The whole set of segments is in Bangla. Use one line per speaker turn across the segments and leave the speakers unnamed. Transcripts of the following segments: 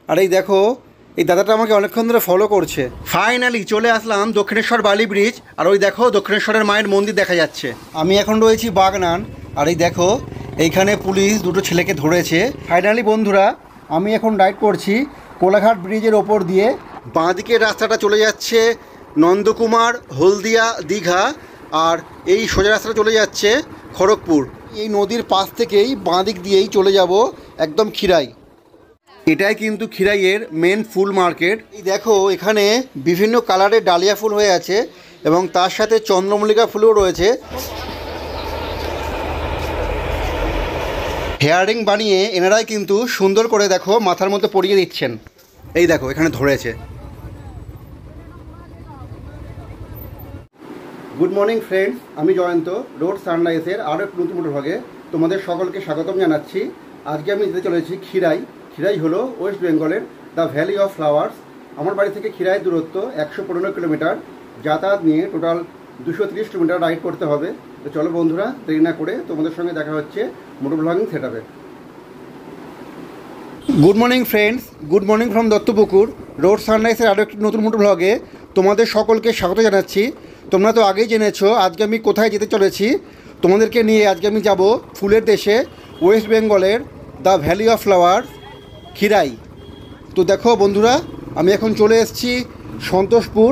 আর এই দেখো এই দাদাটা আমাকে অনেকক্ষণ ধরে ফলো করছে। ফাইনালি চলে আসলাম দক্ষিণেশ্বর বালি ব্রিজ। আর ওই দেখো দক্ষিণেশ্বরের মায়ের মন্দির দেখা যাচ্ছে। আমি এখন রয়েছি বাগনান। আর এই দেখো এইখানে পুলিশ দুটো ছেলেকে ধরেছে। ফাইনালি বন্ধুরা আমি এখন রাইড করছি কোলাঘাট ব্রিজের ওপর দিয়ে। বাঁ দিকের রাস্তাটা চলে যাচ্ছে নন্দকুমার, হলদিয়া, দীঘা। আর এই সোজা রাস্তাটা চলে যাচ্ছে খড়গপুর। এই নদীর পাশ থেকেই বাঁ দিক দিয়েই চলে যাব একদম খিরাই। এটাই কিন্তু খিরাইয়ের মেন ফুল মার্কেট। এই দেখো এখানে বিভিন্ন কালারের ডালিয়া ফুল হয়ে আছে এবং তার সাথে চন্দ্রমল্লিকা ফুলও রয়েছে। হেয়ারিং বানিয়ে এনারাই কিন্তু সুন্দর করে দেখো মাথার মধ্যে পরিয়ে দিচ্ছেন। এই দেখো এখানে ধরেছে। গুড মর্নিং ফ্রেন্ডস, আমি জয়ন্ত রোড সানরাইজের আরও একটু নতুন ভাগে তোমাদের সকলকে স্বাগতম জানাচ্ছি। আজকে আমি যেতে চলেছি খিরাই। খিরাই হলো ওয়েস্ট বেঙ্গলের দ্য ভ্যালি অফ ফ্লাওয়ার্স। আমার বাড়ি থেকে খিরাই দূরত্ব 115 কিলোমিটার। যাতায়াত নিয়ে টোটাল 230 কিলোমিটার রাইড করতে হবে। তো চলো বন্ধুরা, দেরি না করে তোমাদের সঙ্গে দেখা হচ্ছে মোটর ব্লগিং সেটআপে। Good morning friends, good morning from Duttapukur. Road সানরাইজের আরও একটি নতুন মোটর ব্লগে তোমাদের সকলকে স্বাগত জানাচ্ছি। তোমরা তো আগেই জেনেছো আজকে আমি কোথায় যেতে চলেছি। তোমাদেরকে নিয়ে আজকে আমি যাব ফুলের দেশে, ওয়েস্ট বেঙ্গলের the valley of flowers Khirai. তো দেখো বন্ধুরা আমি এখন চলে এসেছি সন্তোষপুর।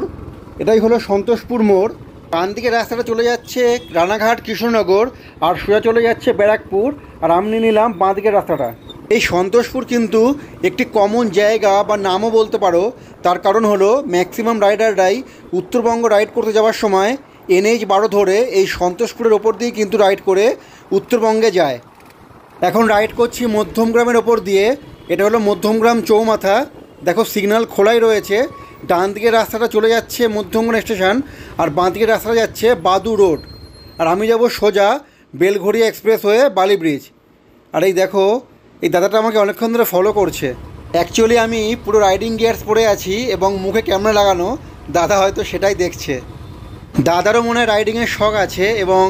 এটাই হলো সন্তোষপুর মোড়। ডান দিকে রাস্তাটা চলে যাচ্ছে রানাঘাট, কৃষ্ণনগর, আর সোজা চলে যাচ্ছে ব্যারাকপুর। আর আমি নিলাম বাঁ দিকের রাস্তাটা। এই সন্তোষপুর কিন্তু একটি কমন জায়গা বা নামও বলতে পারো। তার কারণ হলো ম্যাক্সিমাম রাইডাররাই উত্তরবঙ্গ রাইড করতে যাওয়ার সময় NH-12 ধরে এই সন্তোষপুরের ওপর দিয়ে কিন্তু রাইড করে উত্তরবঙ্গে যায়। এখন রাইড করছি মধ্যমগ্রামের ওপর দিয়ে। এটা হলো মধ্যমগ্রাম চৌমাথা। দেখো সিগন্যাল খোলাই রয়েছে। ডান দিকের রাস্তাটা চলে যাচ্ছে মধ্যমগ্রাম স্টেশন, আর বাঁ দিকের রাস্তাটা যাচ্ছে বাদু রোড। আর আমি যাব সোজা বেলঘড়িয়া এক্সপ্রেস হয়ে বালি ব্রিজ। আর এই দেখো এই দাদাটা আমাকে অনেকক্ষণ ধরে ফলো করছে। অ্যাকচুয়ালি আমি পুরো রাইডিং গিয়ার্স পরে আছি এবং মুখে ক্যামেরা লাগানো। দাদা হয়তো সেটাই দেখছে। দাদারও মনে হয় রাইডিংয়ের শখ আছে এবং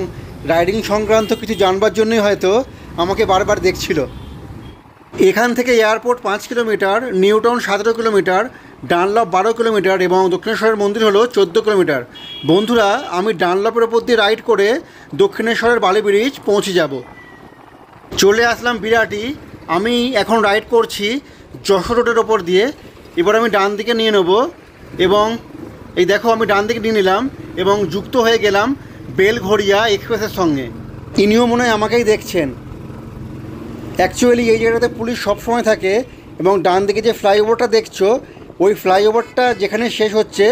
রাইডিং সংক্রান্ত কিছু জানবার জন্যই হয়তো আমাকে বারবার দেখছিল। এখান থেকে airport 5 kilometre, new town 17 kilometre, Dunlop 12 kilometre এবং দক্ষিণেশ্বরের মন্দির হলো 14 কিলোমিটার। বন্ধুরা আমি ডানলপের ওপর দিয়ে রাইড করে দক্ষিণেশ্বরের বালি ব্রিজ পৌঁছে যাব। চলে আসলাম বিরাটি। আমি এখন রাইড করছি যশোর রোডের ওপর দিয়ে। এবার আমি ডান দিকে নিয়ে নেব এবং এই দেখো আমি ডান দিকে নিয়ে নিলাম এবং যুক্ত হয়ে গেলাম বেলঘড়িয়া এক্সপ্রেসের সঙ্গে। ইনিও মনে হয় আমাকেই দেখছেন। অ্যাকচুয়ালি এই জায়গাটাতে পুলিশ সবসময় থাকে এবং ডান দিকে যে ফ্লাইওভারটা দেখছো ওই ফ্লাইওভারটা যেখানে শেষ হচ্ছে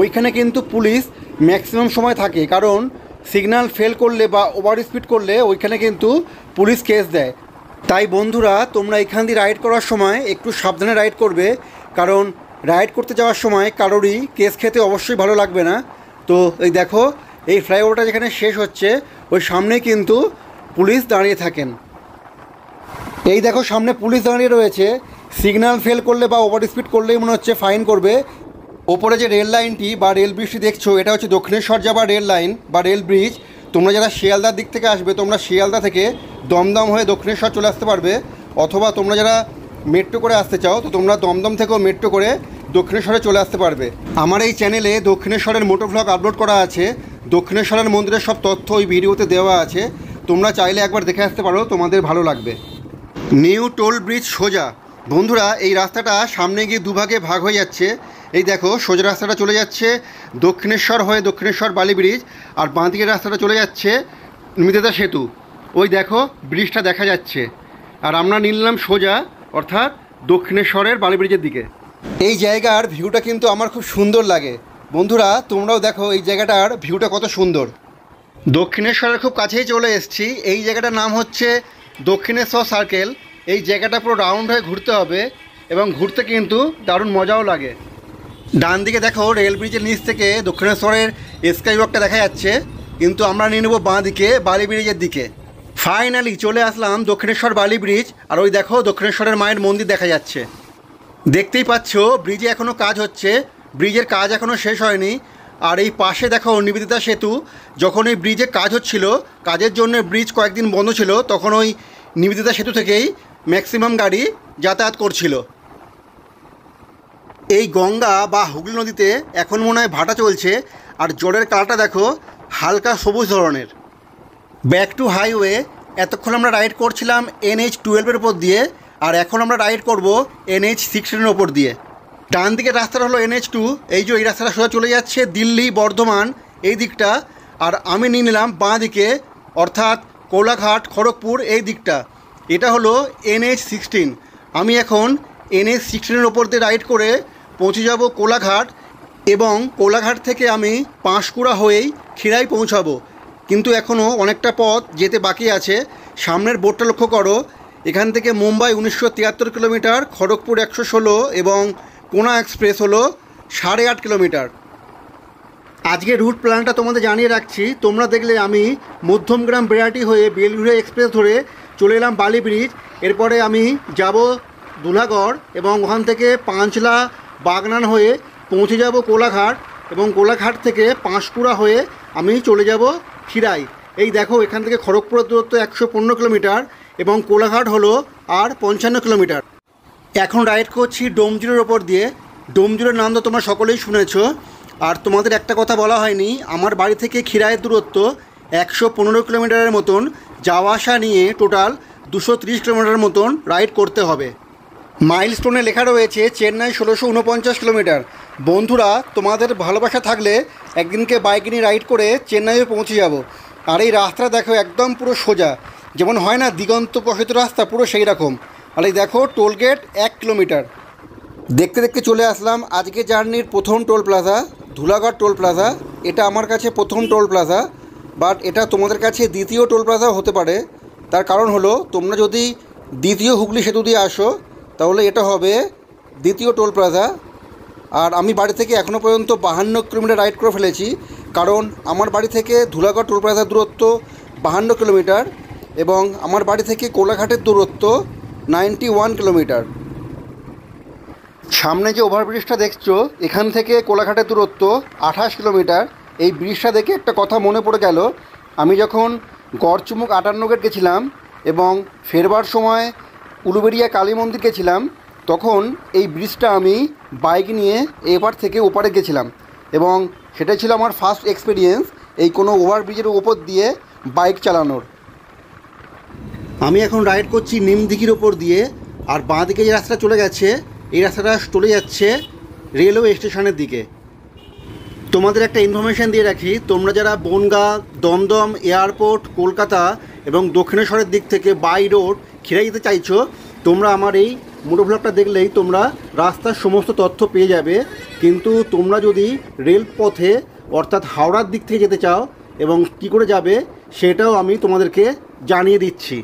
ওইখানে কিন্তু পুলিশ ম্যাক্সিমাম সময় থাকে। কারণ সিগন্যাল ফেল করলে বা ওভার স্পিড করলে ওইখানে কিন্তু পুলিশ কেস দেয়। তাই বন্ধুরা তোমরা এখান দিয়ে রাইড করার সময় একটু সাবধানে রাইড করবে, কারণ রাইড করতে যাওয়ার সময় কারোরই কেস খেতে অবশ্যই ভালো লাগবে না। তো এই দেখো এই ফ্লাইওভারটা যেখানে শেষ হচ্ছে ওই সামনেই কিন্তু পুলিশ দাঁড়িয়ে থাকেন। এই দেখো সামনে পুলিশ দাঁড়িয়ে রয়েছে। সিগন্যাল ফেল করলে বা ওভার স্পিড করলেই মনে হচ্ছে ফাইন করবে। ওপরে যে রেল লাইনটি বা রেল ব্রিজটি দেখছো এটা হচ্ছে দক্ষিণেশ্বর যাবার রেল লাইন বা রেল ব্রিজ। তোমরা যারা শিয়ালদার দিক থেকে আসবে তোমরা শিয়ালদা থেকে দমদম হয়ে দক্ষিণেশ্বর চলে আসতে পারবে, অথবা তোমরা যারা মেট্রো করে আসতে চাও তো তোমরা দমদম থেকেও মেট্রো করে দক্ষিণেশ্বরে চলে আসতে পারবে। আমার এই চ্যানেলে দক্ষিণেশ্বরের মোটো ভ্লগ আপলোড করা আছে। দক্ষিণেশ্বরের মন্দিরের সব তথ্য ওই ভিডিওতে দেওয়া আছে। তোমরা চাইলে একবার দেখে আসতে পারো, তোমাদের ভালো লাগবে। নিউ টোল ব্রিজ সোজা। বন্ধুরা এই রাস্তাটা সামনে গিয়ে দুভাগে ভাগ হয়ে যাচ্ছে। এই দেখো সোজা রাস্তাটা চলে যাচ্ছে দক্ষিণেশ্বর হয়ে দক্ষিণেশ্বর বালি ব্রিজ, আর বাঁ দিকের রাস্তাটা চলে যাচ্ছে নিমিত্তা সেতু। ওই দেখো ব্রিজটা দেখা যাচ্ছে। আর আমরা নিলাম সোজা অর্থাৎ দক্ষিণেশ্বরের বালি ব্রিজের দিকে। এই জায়গার ভিউটা কিন্তু আমার খুব সুন্দর লাগে। বন্ধুরা তোমরাও দেখো এই জায়গাটার ভিউটা কত সুন্দর। দক্ষিণেশ্বরের খুব কাছেই চলে এসেছি। এই জায়গাটার নাম হচ্ছে দক্ষিণেশ্বর সার্কেল। এই জায়গাটা পুরো রাউন্ড হয়ে ঘুরতে হবে এবং ঘুরতে কিন্তু দারুণ মজাও লাগে। ডান দিকে দেখো রেল ব্রিজের নিচ থেকে দক্ষিণেশ্বরের স্কাই ওয়াকটা দেখা যাচ্ছে, কিন্তু আমরা নিয়ে নেবো বাঁ দিকে বালি ব্রিজের দিকে। ফাইনালি চলে আসলাম দক্ষিণেশ্বর বালি ব্রিজ। আর ওই দেখো দক্ষিণেশ্বরের মায়ের মন্দির দেখা যাচ্ছে। দেখতেই পাচ্ছ ব্রিজে এখনও কাজ হচ্ছে, ব্রিজের কাজ এখনও শেষ হয়নি। আর এই পাশে দেখো নিবেদিতা সেতু। যখন এই ব্রিজে কাজ হচ্ছিল, কাজের জন্য ব্রিজ কয়েকদিন বন্ধ ছিল, তখন ওই নিবেদিতা সেতু থেকেই ম্যাক্সিমাম গাড়ি যাতায়াত করছিল। এই গঙ্গা বা হুগলি নদীতে এখন মনে হয় ভাটা চলছে, আর জলের কালারটা দেখো হালকা সবুজ ধরনের। Back to highway. এতক্ষণ আমরা রাইড করছিলাম NH-12 ওপর দিয়ে, আর এখন আমরা রাইড করব NH-16 ওপর দিয়ে। ডান দিকের রাস্তাটা হলো NH-2। এই যে এই রাস্তাটা সোজা চলে যাচ্ছে দিল্লি বর্ধমান এই দিকটা, আর আমি নিয়ে নিলাম বাঁ দিকে, অর্থাৎ কোলাঘাট খড়গপুর এই দিকটা। এটা হলো NH-16। আমি এখন NH-16 ওপর দিয়ে রাইড করে পৌঁছে যাব কোলাঘাট, এবং কোলাঘাট থেকে আমি পাঁশকুড়া হয়েই খিরাই পৌঁছাবো। কিন্তু এখনও অনেকটা পথ যেতে বাকি আছে। সামনের বোর্ডটা লক্ষ্য করো, এখান থেকে মুম্বাই 1973 কিলোমিটার, খড়গপুর 116 এবং কোনা এক্সপ্রেস হলো 8.5 কিলোমিটার। আজকে রুট প্ল্যানটা তোমাদের জানিয়ে রাখছি। তোমরা দেখলে আমি মধ্যমগ্রাম বেড়াটি হয়ে বেলঘুরিয়া এক্সপ্রেস ধরে চলে এলাম বালি ব্রিজ। এরপরে আমি যাব দুলাগড়, এবং ওখান থেকে পাঁচলা বাগনান হয়ে পৌঁছে যাব কোলাঘাট, এবং কোলাঘাট থেকে পাঁশকুড়া হয়ে আমি চলে যাব খিরাই। এই দেখো, এখান থেকে খড়গপুরের দূরত্ব 115 কিলোমিটার এবং কোলাঘাট হলো আর 55 কিলোমিটার। এখন রাইড করছি ডোমজুরের ওপর দিয়ে। ডোমজুরের নাম তো তোমরা সকলেই শুনেছ, আর তোমাদের একটা কথা বলা হয়নি, আমার বাড়ি থেকে খিরাইয়ের দূরত্ব 115 কিলোমিটারের মতন। যাওয়া আসা নিয়ে টোটাল 230 কিলোমিটার মতন রাইড করতে হবে। মাইলস্টোনে লেখা রয়েছে চেন্নাই 1649 কিলোমিটার। বন্ধুরা, তোমাদের ভালোবাসা থাকলে একদিনকে বাইক নিয়ে রাইড করে চেন্নাইয়ে পৌঁছে যাব। আর এই রাস্তা দেখো একদম পুরো সোজা, যেমন হয় না দিগন্ত প্রসারিত রাস্তা, পুরো সেই রকম। আর এই দেখো টোলগেট 1 কিলোমিটার। দেখতে দেখতে চলে আসলাম আজকে জার্নির প্রথম toll plaza, Dhulagarh toll plaza. এটা আমার কাছে প্রথম টোল প্লাজা, বাট এটা তোমাদের কাছে দ্বিতীয় টোল প্লাজাও হতে পারে। তার কারণ হলো, তোমরা যদি দ্বিতীয় হুগলি সেতু দিয়ে আসো তাহলে এটা হবে দ্বিতীয় টোল প্লাজা। আর আমি বাড়ি থেকে এখনও পর্যন্ত 52 কিলোমিটার রাইড করে ফেলেছি, কারণ আমার বাড়ি থেকে ধুলাগড় টোল প্লাজার দূরত্ব 52 কিলোমিটার এবং আমার বাড়ি থেকে কোলাঘাটের দূরত্ব 91 কিলোমিটার। সামনে যে ওভারব্রিজটা দেখছো, এখান থেকে কোলাঘাটের দূরত্ব 28 কিলোমিটার। এই ব্রিজটা দেখে একটা কথা মনে পড়ে গেল, আমি যখন গড়চুমুক 58 গেট গেছিলাম এবং ফেরবার সময় উলুবেড়িয়া কালী মন্দির গেছিলাম, তখন এই ব্রিজটা আমি বাইক নিয়ে এপার থেকে ওপারে গেছিলাম, এবং সেটাই ছিল আমার ফার্স্ট এক্সপিরিয়েন্স এই কোনো ওভারব্রিজের ওপর দিয়ে বাইক চালানোর। আমি এখন রাইড করছি নিমদিঘির ওপর দিয়ে, আর বাঁ দিকে যে রাস্তাটা চলে গেছে, এই রাস্তাটা চলে যাচ্ছে রেলওয়ে স্টেশনের দিকে। তোমাদের একটা ইনফরমেশান দিয়ে রাখি, তোমরা যারা বনগাঁ, দমদম এয়ারপোর্ট, কলকাতা এবং দক্ষিণেশ্বরের দিক থেকে বাই রোড খিরাই যেতে চাইছো, তোমরা আমার এই মোটো ব্লগটা দেখলেই তোমরা রাস্তার সমস্ত তথ্য পেয়ে যাবে। কিন্তু তোমরা যদি রেলপথে অর্থাৎ হাওড়ার দিক থেকে যেতে চাও এবং কি করে যাবে সেটাও আমি তোমাদেরকে জানিয়ে দিচ্ছি।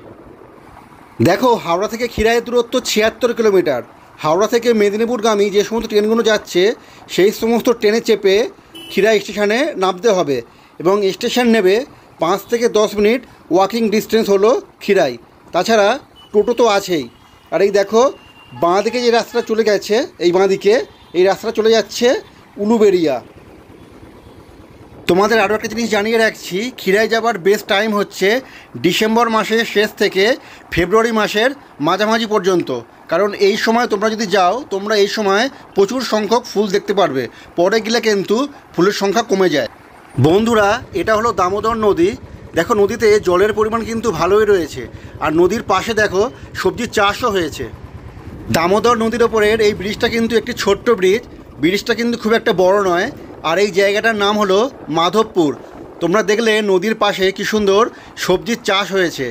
দেখো, হাওড়া থেকে খিরাইয়ের দূরত্ব 76 কিলোমিটার। হাওড়া থেকে মেদিনীপুরগামী যে সমস্ত ট্রেনগুলো যাচ্ছে সেই সমস্ত ট্রেনে চেপে খিরাই স্টেশনে নামতে হবে, এবং স্টেশন নেবে 5 থেকে 10 মিনিট ওয়াকিং ডিস্টেন্স হলো খিরাই। তাছাড়া টোটো তো আছেই। আর এই দেখো, বাঁ দিকে যে রাস্তাটা চলে গেছে, এই বাঁ দিকে এই রাস্তাটা চলে যাচ্ছে উলুবেড়িয়া। তোমাদের আরও একটা জিনিস জানিয়ে রাখছি, খিরাই যাবার বেস্ট টাইম হচ্ছে ডিসেম্বর মাসের শেষ থেকে ফেব্রুয়ারি মাসের মাঝামাঝি পর্যন্ত, কারণ এই সময় তোমরা যদি যাও, তোমরা এই সময় প্রচুর সংখ্যক ফুল দেখতে পারবে। পরে গেলে কিন্তু ফুলের সংখ্যা কমে যায়। বন্ধুরা, এটা হলো দামোদর নদী। দেখো, নদীতে জলের পরিমাণ কিন্তু ভালোই রয়েছে, আর নদীর পাশে দেখো সবজির চাষও হয়েছে। দামোদর নদীর ওপরের এই ব্রিজটা কিন্তু একটি ছোট্ট ব্রিজ, ব্রিজটা কিন্তু খুব একটা বড় নয়। আর এই জায়গাটার নাম হলো মাধবপুর। তোমরা দেখলে নদীর পাশে কি সুন্দর সবজির চাষ হয়েছে,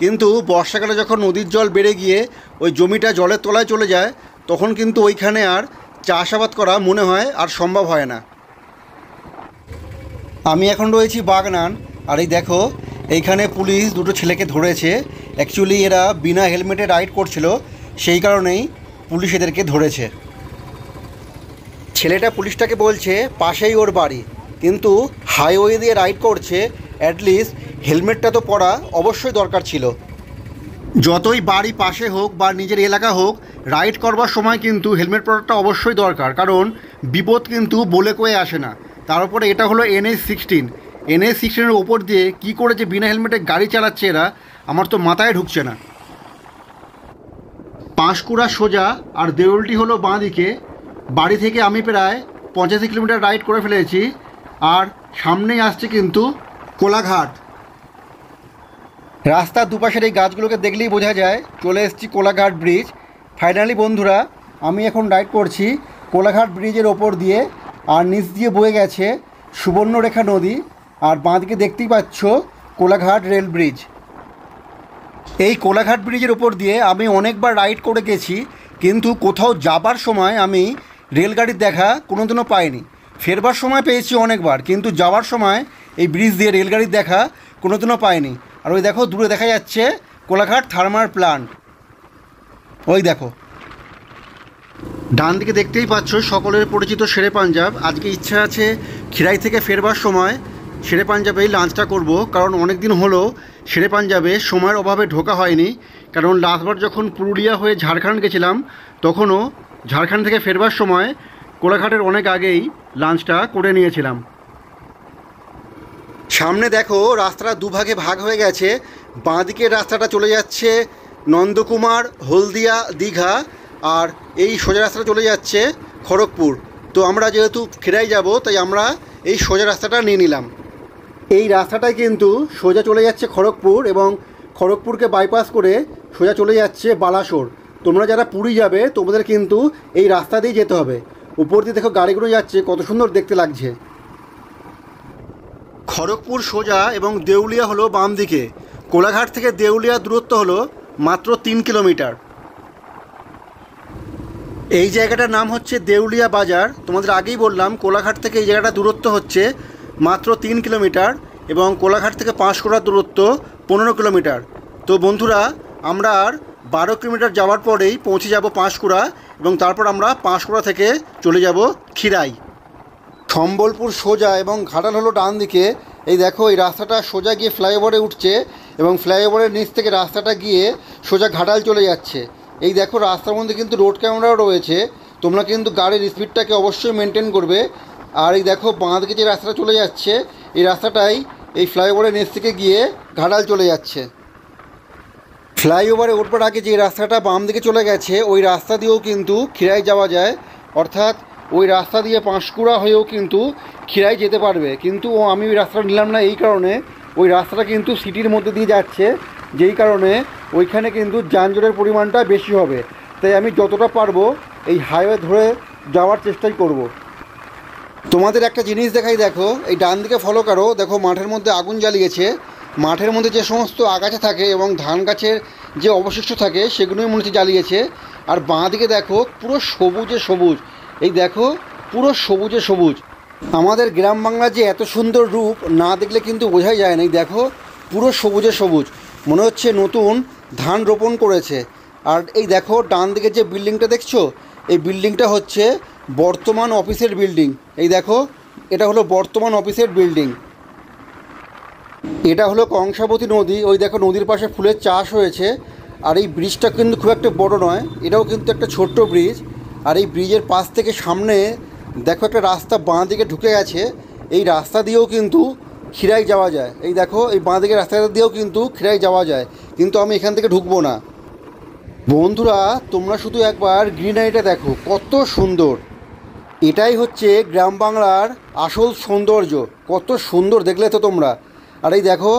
কিন্তু বর্ষাকালে যখন নদীর জল বেড়ে গিয়ে ওই জমিটা জলের তলায় চলে যায়, তখন কিন্তু ওইখানে আর চাষাবাদ করা মনে হয় আর সম্ভব হয় না। আমি এখন রয়েছি বাগনান, আর এই দেখো এইখানে পুলিশ দুটো ছেলেকে ধরেছে। অ্যাকচুয়ালি এরা বিনা হেলমেটে রাইড করছিল, সেই কারণেই পুলিশ এদেরকে ধরেছে। ছেলেটা পুলিশটাকে বলছে পাশেই ওর বাড়ি, কিন্তু হাইওয়ে দিয়ে রাইড করছে, অ্যাটলিস্ট হেলমেটটা তো পরা অবশ্যই দরকার ছিল। যতই বাড়ি পাশে হোক বা নিজের এলাকা হোক, রাইড করবার সময় কিন্তু হেলমেট পরাটা অবশ্যই দরকার, কারণ বিপদ কিন্তু বলে কয়ে আসে না। তার উপরে এটা হলো NH-16। NH-16-এর ওপর দিয়ে কী করে যে বিনা হেলমেটে গাড়ি চালাচ্ছে এরা, আমার তো মাথায় ঢুকছে না। পাঁশকুড়া সোজা আর দেউলটি হলো বাঁ দিকে। বাড়ি থেকে আমি প্রায় 85 কিলোমিটার রাইড করে ফেলেছি। আর সামনেই আসছে কিন্তু কোলাঘাট। রাস্তার দুপাশের এই গাছগুলোকে দেখলেই বোঝা যায় চলে এসেছি কোলাঘাট ব্রিজ। ফাইনালি বন্ধুরা, আমি এখন রাইড করছি কোলাঘাট ব্রিজের ওপর দিয়ে, আর নিচ দিয়ে বয়ে গেছে সুবর্ণরেখা নদী, আর বাঁদিকে দেখতেই পাচ্ছ কোলাঘাট রেল ব্রিজ। এই কোলাঘাট ব্রিজের ওপর দিয়ে আমি অনেকবার রাইড করে গেছি, কিন্তু কোথাও যাবার সময় আমি রেলগাড়ির দেখা কোনোদিনও পাইনি। ফেরবার সময় পেয়েছি অনেকবার, কিন্তু যাওয়ার সময় এই ব্রিজ দিয়ে রেলগাড়ির দেখা কোনোদিনও পাইনি। আর ওই দেখো দূরে দেখা যাচ্ছে কোলাঘাট থার্মাল প্ল্যান্ট, ওই দেখো। ডান দিকে দেখতেই পাচ্ছ সকলের পরিচিত শেরে পাঞ্জাব। আজকে ইচ্ছা আছে খিরাই থেকে ফেরবার সময় শেরে পাঞ্জাবেই লাঞ্চটা করব, কারণ অনেক দিন হলো শেরে পাঞ্জাবে সময়ের অভাবে ঢোকা হয়নি। কারণ লাস্টবার যখন পুরুলিয়া হয়ে ঝাড়খণ্ড গেছিলাম, তখনও ঝাড়খণ্ড থেকে ফেরবার সময় কোলাঘাটের অনেক আগেই লাঞ্চটা করে নিয়েছিলাম। সামনে দেখো রাস্তাটা দুভাগে ভাগ হয়ে গেছে। বাঁ দিকের রাস্তাটা চলে যাচ্ছে নন্দকুমার, হলদিয়া, দীঘা, আর এই সোজা রাস্তাটা চলে যাচ্ছে খড়গপুর। তো আমরা যেহেতু খিরাই যাব, তাই আমরা এই সোজা রাস্তাটা নিয়ে নিলাম। এই রাস্তাটাই কিন্তু সোজা চলে যাচ্ছে খড়গপুর, এবং খড়গপুরকে বাইপাস করে সোজা চলে যাচ্ছে বালাসোর। তোমরা যারা পুরী যাবে তোমাদের কিন্তু এই রাস্তা দিয়ে যেতে হবে। উপর দিয়ে দেখো গাড়িগুলো যাচ্ছে, কত সুন্দর দেখতে লাগছে। খড়গপুর সোজা এবং দেউলিয়া হলো বাম দিকে। কোলাঘাট থেকে দেউলিয়া দূরত্ব হলো মাত্র 3 কিলোমিটার। এই জায়গাটার নাম হচ্ছে দেউলিয়া বাজার। তোমাদের আগেই বললাম কোলাঘাট থেকে এই জায়গাটা দূরত্ব হচ্ছে মাত্র 3 কিলোমিটার, এবং কোলাঘাট থেকে পাঁশকুড়ার দূরত্ব 15 কিলোমিটার। তো বন্ধুরা, আমরা আর 12 কিলোমিটার যাওয়ার পরেই পৌঁছে যাব পাঁশকুড়া, এবং তারপর আমরা পাঁশকুড়া থেকে চলে যাব খিরাই। সম্বলপুর সোজা এবং ঘাটাল হলো ডান দিকে। এই দেখো এই রাস্তাটা সোজা গিয়ে ফ্লাইওভারে উঠছে, এবং ফ্লাইওভারের নিচ থেকে রাস্তাটা গিয়ে সোজা ঘাটাল চলে যাচ্ছে। এই দেখো রাস্তার মধ্যে কিন্তু রোড ক্যামেরাও রয়েছে, তোমরা কিন্তু গাড়ির স্পিডটাকে অবশ্যই মেনটেন করবে। আর এই দেখো বাঁ দিকে যে রাস্তাটা চলে যাচ্ছে, এই রাস্তাটাই এই ফ্লাইওভারের নিচ থেকে গিয়ে ঘাটাল চলে যাচ্ছে। ফ্লাইওভারে উঠবার আগে যে রাস্তাটা বাম দিকে চলে গেছে, ওই রাস্তা দিয়েও কিন্তু খিরাই যাওয়া যায়, অর্থাৎ ওই রাস্তা দিয়ে পাঁশকুড়া হয়েও কিন্তু খিরাই যেতে পারবে। কিন্তু আমি ওই রাস্তাটা নিলাম না, এই কারণে ওই রাস্তাটা কিন্তু সিটির মধ্যে দিয়ে যাচ্ছে, যেই কারণে ওইখানে কিন্তু যানজটের পরিমাণটা বেশি হবে। তাই আমি যতটা পারবো এই হাইওয়ে ধরে যাওয়ার চেষ্টাই করব। তোমাদের একটা জিনিস দেখাই, দেখো এই ডান দিকে ফলো করো, দেখো মাঠের মধ্যে আগুন জ্বালিয়েছে। মাঠের মধ্যে যে সমস্ত আগাছা থাকে এবং ধান গাছের যে অবশিষ্ট থাকে সেগুলোই মনে হচ্ছে জ্বালিয়েছে। আর বাঁ দিকে দেখো পুরো সবুজে সবুজ, এই দেখো পুরো সবুজে সবুজ। আমাদের গ্রাম বাংলার যে এত সুন্দর রূপ না দেখলে কিন্তু বোঝাই যায় না। এই দেখো পুরো সবুজে সবুজ, মনে হচ্ছে নতুন ধান রোপণ করেছে। আর এই দেখো ডান দিকে যে বিল্ডিংটা দেখছো, এই বিল্ডিংটা হচ্ছে বর্তমান অফিসের বিল্ডিং। এই দেখো এটা হলো বর্তমান অফিসের বিল্ডিং। এটা হলো কংসাবতী নদী, ওই দেখো নদীর পাশে ফুলের চাষ হয়েছে। আর এই ব্রিজটা কিন্তু খুব একটা বড় নয়, এটাও কিন্তু একটা ছোট্ট ব্রিজ। আর এই ব্রিজের পাশ থেকে সামনে দেখো একটা রাস্তা বাঁ দিকে ঢুকে গেছে, এই রাস্তা দিয়েও কিন্তু খিরাই যাওয়া যায়। এই দেখো এই বাঁ দিকের রাস্তাটা দিয়েও কিন্তু খিরাই যাওয়া যায়, কিন্তু আমি এখান থেকে ঢুকবো না। বন্ধুরা, তোমরা শুধু একবার গ্রিনারিটা দেখো কত সুন্দর। এটাই হচ্ছে গ্রাম বাংলার আসল সৌন্দর্য, কত সুন্দর দেখলে তো তোমরা। আর এই দেখো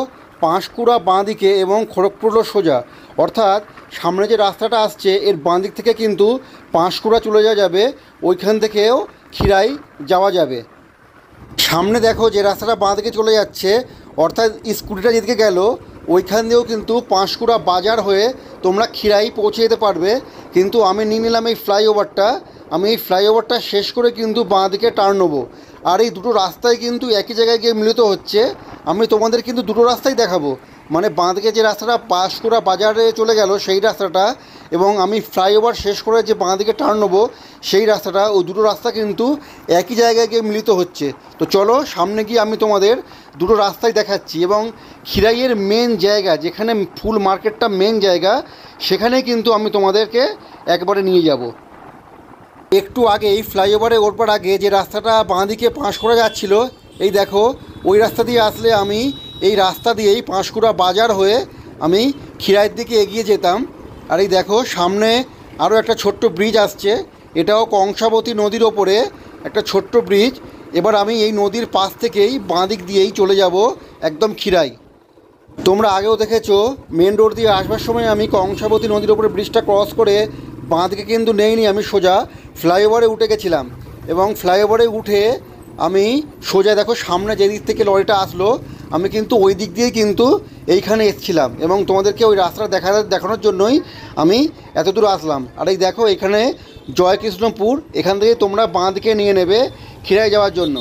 পাঁশকুড়া বাঁ দিকে এবং খড়গপুর হলো সোজা, অর্থাৎ সামনে যে রাস্তাটা আসছে এর বাঁ দিক থেকে কিন্তু পাঁশকুড়া চলে যাওয়া যাবে, ওইখান থেকেও খিরাই যাওয়া যাবে। সামনে দেখো যে রাস্তাটা বাঁ দিকে চলে যাচ্ছে, অর্থাৎ স্কুটিটা যেদিকে গেল ওইখান দিয়েও কিন্তু পাঁশকুড়া বাজার হয়ে তোমরা খিরাই পৌঁছে যেতে পারবে। কিন্তু আমি নিয়ে নিলাম এই ফ্লাইওভারটা, আমি এই ফ্লাইওভারটা শেষ করে কিন্তু বাঁ দিকে টার্ন নেবো। আর এই দুটো রাস্তায় কিন্তু একই জায়গায় গিয়ে মিলিত হচ্ছে। আমি তোমাদের কিন্তু দুটো রাস্তাই দেখাবো, মানে বাঁ দিকে যে রাস্তাটা পাঁশকুড়া বাজারে চলে গেল সেই রাস্তাটা, এবং আমি ফ্লাইওভার শেষ করে যে বাঁ দিকে টার্ন নেবো সেই রাস্তাটা, ওই দুটো রাস্তা কিন্তু একই জায়গায় গিয়ে মিলিত হচ্ছে। তো চলো সামনে গিয়ে আমি তোমাদের দুটো রাস্তাই দেখাচ্ছি, এবং খিরাইয়ের মেন জায়গা যেখানে ফুল মার্কেটটা মেন জায়গা, সেখানে কিন্তু আমি তোমাদেরকে একবারে নিয়ে যাব। একটু আগেই ফ্লাইওভারে ওঠবার আগে যে রাস্তাটা বাঁ দিকে পাঁশকুড়া যাচ্ছিল, এই দেখো ওই রাস্তা দিয়ে আসলে আমি এই রাস্তা দিয়েই পাঁশকুড়া বাজার হয়ে আমি খিরাইয়ের দিকে এগিয়ে যেতাম। আর এই দেখো সামনে আরও একটা ছোট্ট ব্রিজ আসছে, এটাও কংসাবতী নদীর ওপরে একটা ছোট্ট ব্রিজ। এবার আমি এই নদীর পাশ থেকেই বাঁ দিক দিয়েই চলে যাব একদম খিরাই। তোমরা আগেও দেখেছো মেন রোড দিয়ে আসবার সময় আমি কংসাবতী নদীর ওপরে ব্রিজটা ক্রস করে বাঁ দিকে কিন্তু নেইনি, আমি সোজা ফ্লাইওভারে উঠে গেছিলাম। এবং ফ্লাইওভারে উঠে আমি সোজা দেখো সামনে যে দিক থেকে লরিটা আসলো, আমি কিন্তু ওই দিক দিয়েই কিন্তু এইখানে এসেছিলাম এবং তোমাদেরকে ওই রাস্তাটা দেখানোর জন্যই আমি এত দূর আসলাম। আর এই দেখো এখানে জয়কৃষ্ণপুর, এখান থেকে তোমরা বাঁ দিকে নিয়ে নেবে খিরাই যাওয়ার জন্য।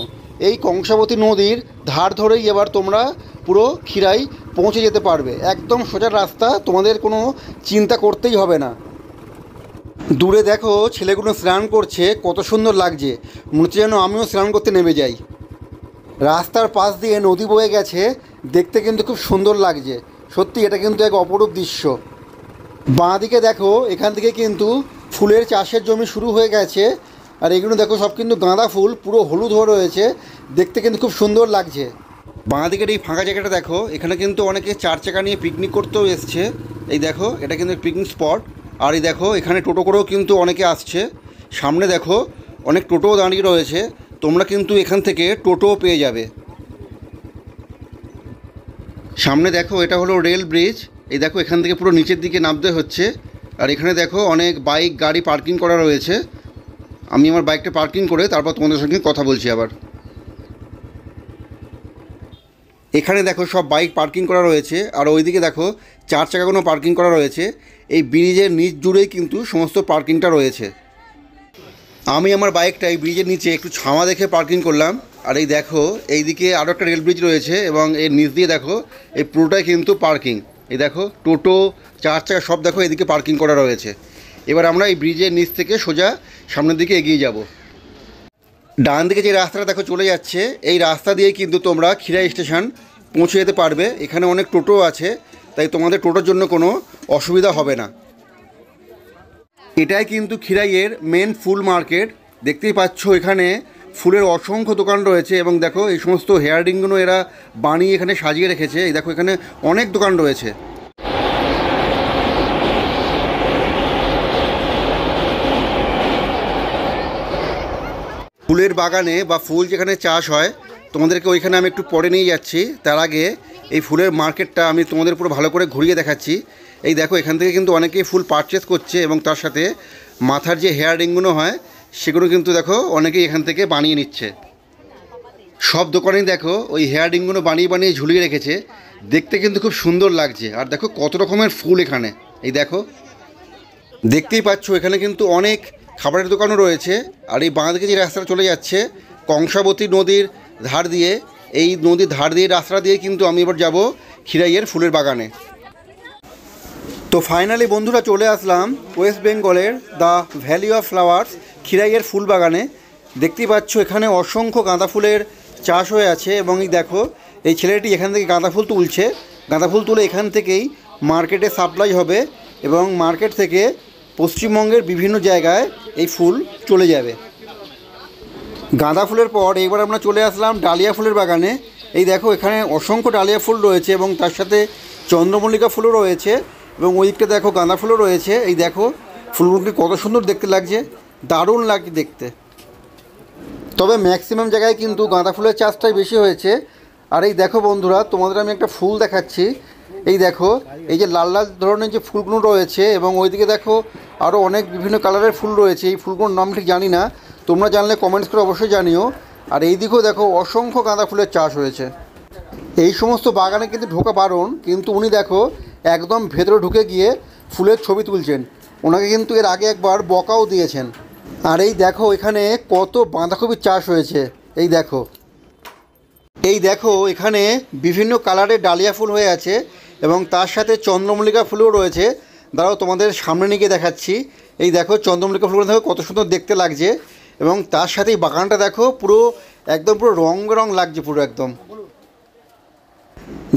এই কংসাবতী নদীর ধার ধরেই এবার তোমরা পুরো খিরাই পৌঁছে যেতে পারবে। একদম সোজা রাস্তা, তোমাদের কোনো চিন্তা করতেই হবে না। দূরে দেখো ছেলেগুলো স্নান করছে, কত সুন্দর লাগছে, মনে হচ্ছে যেন আমিও স্নান করতে নেমে যাই। রাস্তার পাশ দিয়ে নদী বয়ে গেছে, দেখতে কিন্তু খুব সুন্দর লাগছে। সত্যি এটা কিন্তু এক অপরূপ দৃশ্য। বাঁ দিকে দেখো এখান থেকে কিন্তু ফুলের চাষের জমি শুরু হয়ে গেছে। আর এগুলো দেখো সব কিন্তু গাঁদা ফুল, পুরো হলুদ হয়ে রয়েছে, দেখতে কিন্তু খুব সুন্দর লাগছে। বাঁ দিকের এই ফাঁকা জায়গাটা দেখো, এখানে কিন্তু অনেকে 4 চাকা নিয়ে পিকনিক করতেও এসছে। এই দেখো এটা কিন্তু পিকনিক স্পট। আর এই দেখো এখানে টোটো করেও কিন্তু অনেকে আসছে। সামনে দেখো অনেক টোটোও দাঁড়িয়ে রয়েছে, তোমরা কিন্তু এখান থেকে টোটোও পেয়ে যাবে। সামনে দেখো এটা হলো রেল ব্রিজ। এই দেখো এখান থেকে পুরো নিচের দিকে নামতে হচ্ছে। আর এখানে দেখো অনেক বাইক গাড়ি পার্কিং করা রয়েছে। আমি আমার বাইকটা পার্কিং করে তারপর তোমাদের সঙ্গে কথা বলছি আবার। এখানে দেখো সব বাইক পার্কিং করা রয়েছে, আর ওইদিকে দেখো 4 চাকাগুলো পার্কিং করা রয়েছে। এই ব্রিজের নিচ জুড়েই কিন্তু সমস্ত পার্কিংটা রয়েছে। আমি আমার বাইকটা এই ব্রিজের নিচে একটু ছাওয়া দেখে পার্কিং করলাম। আর এই দেখো এইদিকে আরও একটা রেল ব্রিজ রয়েছে এবং এর নিচ দিয়ে দেখো এই পুরোটাই কিন্তু পার্কিং। এই দেখো টোটো 4 চাকা সব দেখো এদিকে পার্কিং করা রয়েছে। এবার আমরা এই ব্রিজের নিচ থেকে সোজা সামনের দিকে এগিয়ে যাব। ডান দিকে যে রাস্তাটা দেখো চলে যাচ্ছে, এই রাস্তা দিয়ে কিন্তু তোমরা খিরাই স্টেশন পৌঁছে যেতে পারবে। এখানে অনেক টোটো আছে, তাই তোমাদের টোটোর জন্য কোনো অসুবিধা হবে না। এটাই কিন্তু খিরাইয়ের মেন ফুল মার্কেট। দেখতেই পাচ্ছ এখানে ফুলের অসংখ্য দোকান রয়েছে এবং দেখো এই সমস্ত হেয়ারডিংগুলো এরা বানিয়ে এখানে সাজিয়ে রেখেছে। এই দেখো এখানে অনেক দোকান রয়েছে। ফুলের বাগানে বা ফুল যেখানে চাষ হয়, তোমাদেরকে ওইখানে আমি একটু পরে নিয়ে যাচ্ছি। তার আগে এই ফুলের মার্কেটটা আমি তোমাদের পুরো ভালো করে ঘুরিয়ে দেখাচ্ছি। এই দেখো এখান থেকে কিন্তু অনেকেই ফুল পারচেস করছে এবং তার সাথে মাথার যে হেয়ার রিংগুলো হয় সেগুলো কিন্তু দেখো অনেকেই এখান থেকে বানিয়ে নিচ্ছে। সব দোকানেই দেখো ওই হেয়ার রিংগুলো বানিয়ে বানিয়ে ঝুলিয়ে রেখেছে, দেখতে কিন্তু খুব সুন্দর লাগছে। আর দেখো কত রকমের ফুল এখানে। এই দেখো দেখতেই পাচ্ছ এখানে কিন্তু অনেক খাবারের দোকানও রয়েছে। আর এই বাঁ দিকে যে রাস্তাটা চলে যাচ্ছে কংসাবতী নদীর ধার দিয়ে, এই নদীর ধার দিয়ে রাস্তা দিয়ে কিন্তু আমি এবার যাব খিরাইয়ের ফুলের বাগানে। তো ফাইনালি বন্ধুরা চলে আসলাম ওয়েস্ট বেঙ্গলের দ্য ভ্যালি অফ ফ্লাওয়ার্স খিরাইয়ের ফুল বাগানে। দেখতেই পাচ্ছ এখানে অসংখ্য গাঁদা ফুলের চাষ হয়ে আছে এবং এই দেখো এই ছেলেটি এখান থেকে গাঁদা ফুল তুলছে। গাঁদা ফুল তুলে এখান থেকেই মার্কেটে সাপ্লাই হবে এবং মার্কেট থেকে পশ্চিমবঙ্গের বিভিন্ন জায়গায় এই ফুল চলে যাবে। গাঁদা ফুলের পর এবার আমরা চলে আসলাম ডালিয়া ফুলের বাগানে। এই দেখো এখানে অসংখ্য ডালিয়া ফুল রয়েছে এবং তার সাথে চন্দ্রমল্লিকা ফুলও রয়েছে এবং ওই দিকটা দেখো গাঁদা ফুলও রয়েছে। এই দেখো ফুলগুলোকে কত সুন্দর দেখতে লাগছে, দারুণ লাগছে দেখতে। তবে ম্যাক্সিমাম জায়গায় কিন্তু গাঁদা ফুলের চাষটাই বেশি হয়েছে। আর এই দেখো বন্ধুরা তোমাদের আমি একটা ফুল দেখাচ্ছি। এই দেখো এই যে লাল লাল ধরনের যে ফুলগুলো রয়েছে এবং ওইদিকে দেখো আরও অনেক বিভিন্ন কালারের ফুল রয়েছে। এই ফুলগুলোর নাম ঠিক জানি না, তোমরা জানলে কমেন্টস করে অবশ্যই জানিও। আর এই দিকেও দেখো অসংখ্য গাঁদা ফুলের চাষ হয়েছে। এই সমস্ত বাগানে কিন্তু ঢোকা বারণ, কিন্তু উনি দেখো একদম ভেতরে ঢুকে গিয়ে ফুলের ছবি তুলছেন। ওনাকে কিন্তু এর আগে একবার বকাও দিয়েছেন। আর এই দেখো এখানে কত বাঁধাকপির চাষ হয়েছে। এই দেখো এখানে বিভিন্ন কালারের ডালিয়া ফুল হয়ে আছে এবং তার সাথে চন্দ্রমল্লিকা ফুলও রয়েছে। দাঁড়াও তোমাদের সামনে নিয়ে দেখাচ্ছি। এই দেখো চন্দ্রমল্লিকা ফুলগুলো দেখো কত সুন্দর দেখতে লাগছে এবং তার সাথে এই বাগানটা দেখো পুরো একদম পুরো রং বেরং লাগছে পুরো একদম।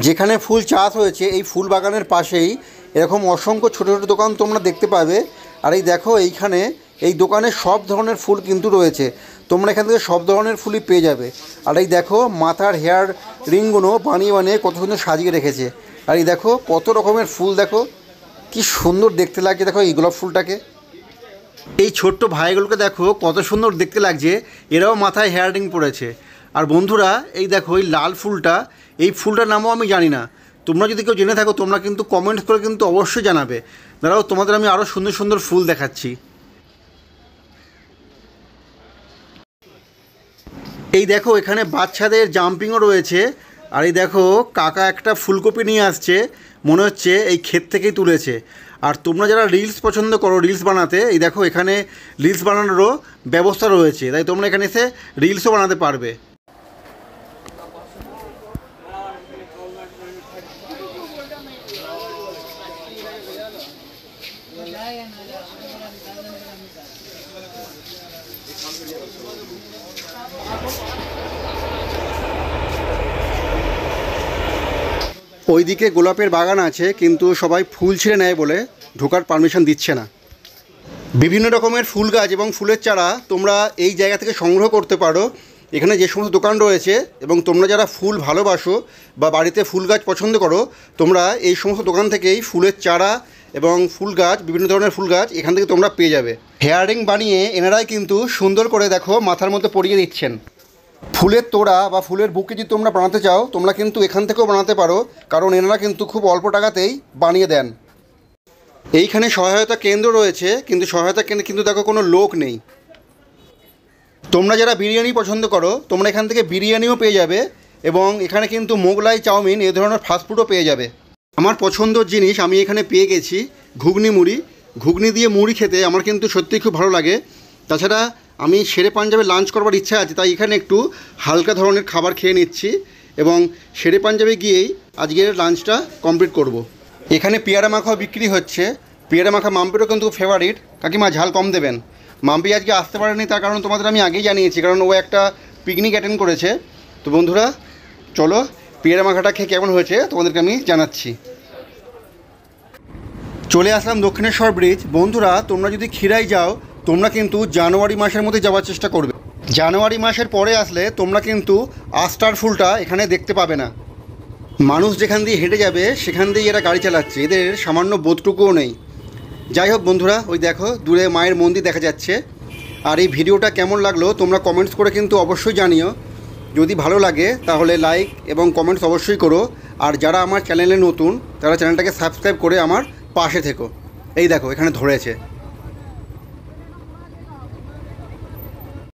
যেখানে ফুল চাষ হয়েছে এই ফুল বাগানের পাশেই এরকম অসংখ্য ছোটো ছোটো দোকান তোমরা দেখতে পাবে। আর এই দেখো এইখানে এই দোকানে সব ধরনের ফুল কিন্তু রয়েছে, তোমরা এখান থেকে সব ধরনের ফুলই পেয়ে যাবে। আর এই দেখো মাথার হেয়ার রিংগুলো বানিয়ে বানিয়ে কত সুন্দর সাজিয়ে রেখেছে। আর এই দেখো কত রকমের ফুল, দেখো কি সুন্দর দেখতে লাগছে। দেখো এই গোলাপ ফুলটাকে এই ছোট্ট ভাইগুলোকে দেখো কত সুন্দর দেখতে লাগছে, এরাও মাথায় হেয়ারিং পড়েছে। আর বন্ধুরা এই দেখো এই লাল ফুলটা, এই ফুলটার নামও আমি জানি না, তোমরা যদি কেউ জেনে থাকো তোমরা কিন্তু কমেন্টস করে কিন্তু অবশ্যই জানাবে। দাঁড়াও তোমাদের আমি আরও সুন্দর সুন্দর ফুল দেখাচ্ছি। এই দেখো এখানে বাচ্চাদের জাম্পিংও রয়েছে। আর এই দেখো কাকা একটা ফুলকপি নিয়ে আসছে, মনে হচ্ছে এই ক্ষেত থেকেই তুলেছে। আর তোমরা যারা রিলস পছন্দ করো রিলস বানাতে, এই দেখো এখানে রিলস বানানোরও ব্যবস্থা রয়েছে, তাই তোমরা এখানে এসে রিলসও বানাতে পারবে। ওইদিকে গোলাপের বাগান আছে, কিন্তু সবাই ফুল ছিঁড়ে নেয় বলে ঢোকার পারমিশন দিচ্ছে না। বিভিন্ন রকমের ফুল গাছ এবং ফুলের চারা তোমরা এই জায়গা থেকে সংগ্রহ করতে পারো। এখানে যে সমস্ত দোকান রয়েছে, এবং তোমরা যারা ফুল ভালোবাসো বা বাড়িতে ফুল গাছ পছন্দ করো, তোমরা এই সমস্ত দোকান থেকেই ফুলের চারা এবং ফুল গাছ, বিভিন্ন ধরনের ফুল গাছ এখান থেকে তোমরা পেয়ে যাবে। হেয়ারিং বানিয়ে এনারাই কিন্তু সুন্দর করে দেখো মাথার মধ্যে পরিয়ে দিচ্ছেন। ফুলের তোড়া বা ফুলের বুকে যদি তোমরা বানাতে চাও, তোমরা কিন্তু এখান থেকেও বানাতে পারো, কারণ এনারা কিন্তু খুব অল্প টাকাতেই বানিয়ে দেন। এইখানে সহায়তা কেন্দ্র রয়েছে, কিন্তু সহায়তা কেন্দ্রে কিন্তু দেখো কোনো লোক নেই। তোমরা যারা বিরিয়ানি পছন্দ করো, তোমরা এখান থেকে বিরিয়ানিও পেয়ে যাবে, এবং এখানে কিন্তু মোগলাই, চাউমিন এ ধরনের ফাস্টফুডও পেয়ে যাবে। আমার পছন্দের জিনিস আমি এখানে পেয়ে গেছি, ঘুগনি মুড়ি। ঘুগনি দিয়ে মুড়ি খেতে আমার কিন্তু সত্যিই খুব ভালো লাগে। তাছাড়া আমি শেরে পাঞ্জাবে লাঞ্চ করবার ইচ্ছা আছে, তাই এখানে একটু হালকা ধরনের খাবার খেয়ে নিচ্ছি, এবং শেরে পাঞ্জাবে গিয়েই আজকের লাঞ্চটা কমপ্লিট করব। এখানে পেয়ারা মাখাও বিক্রি হচ্ছে। পেয়ারা মাখা মাম্পিরও কিন্তু ফেভারিট। কাকিমা ঝাল কম দেবেন। মাম্পি আজকে আসতে পারেনি, তার কারণ তোমাদের আমি আগেই জানিয়েছি, কারণ ও একটা পিকনিক অ্যাটেন্ড করেছে। তো বন্ধুরা চলো পেয়ারা মাখাটা খেয়ে কেমন হয়েছে তোমাদেরকে আমি জানাচ্ছি। চলে আসলাম দক্ষিণেশ্বর ব্রিজ। বন্ধুরা তোমরা যদি খিরাই যাও, তোমরা কিন্তু জানুয়ারি মাসের মধ্যে যাওয়ার চেষ্টা করবে। জানুয়ারি মাসের পরে আসলে তোমরা কিন্তু আস্টার ফুলটা এখানে দেখতে পাবে না। মানুষ যেখান দিয়ে হেঁটে যাবে সেখান দিয়েই এরা গাড়ি চালাচ্ছে, এদের সামান্য বোধটুকুও নেই। যাই হোক বন্ধুরা, ওই দেখো দূরে মায়ের মন্দির দেখা যাচ্ছে। আর এই ভিডিওটা কেমন লাগলো তোমরা কমেন্টস করে কিন্তু অবশ্যই জানিও। যদি ভালো লাগে তাহলে লাইক এবং কমেন্টস অবশ্যই করো। আর যারা আমার চ্যানেলে নতুন, তারা চ্যানেলটাকে সাবস্ক্রাইব করে আমার পাশে থেকো। এই দেখো এখানে ধরেছে।